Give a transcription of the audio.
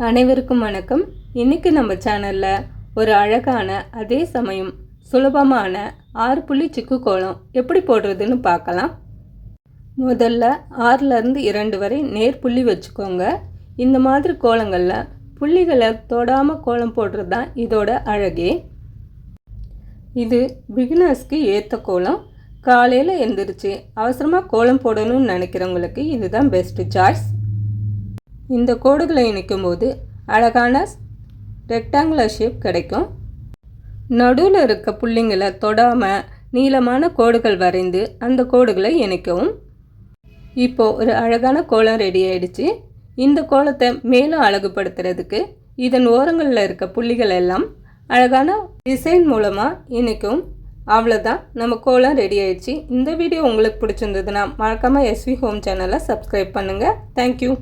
அனைவருக்கும் வணக்கம். இன்றைக்கி நம்ம சேனலில் ஒரு அழகான அதே சமயம் சுலபமான 6 புள்ளி சிக்கு கோலம் எப்படி போடுறதுன்னு பார்க்கலாம். முதல்ல 6லேருந்து 2 வரை நேர் புள்ளி வச்சுக்கோங்க. இந்த மாதிரி கோலங்களில் புள்ளிகளை தொடாமல் கோலம் போடுறது தான் இதோட அழகே. இது பிகினர்ஸ்க்கு ஏற்ற கோலம். காலையில் எழுந்திரிச்சு அவசரமாக கோலம் போடணும்னு நினைக்கிறவங்களுக்கு இதுதான் பெஸ்ட்டு சாய்ஸ். இந்த கோடுகளை இணைக்கும் போது அழகான ரெக்டாங்குலர் ஷேப் கிடைக்கும். நடுவில் இருக்க புள்ளிங்களை தொடாமல் நீளமான கோடுகள் வரைந்து அந்த கோடுகளை இணைக்கவும். இப்போது ஒரு அழகான கோலம் ரெடி ஆயிடுச்சு. இந்த கோலத்தை மேலும் அழகுபடுத்துறதுக்கு இதன் ஓரங்களில் இருக்க புள்ளிகள் எல்லாம் அழகான டிசைன் மூலமாக இணைக்கும். அவ்வளோதான், நம்ம கோலம் ரெடி ஆயிடுச்சு. இந்த வீடியோ உங்களுக்கு பிடிச்சிருந்ததுன்னா மறக்காமல் எஸ்வி ஹோம் சேனலை சப்ஸ்கிரைப் பண்ணுங்கள். தேங்க்யூ.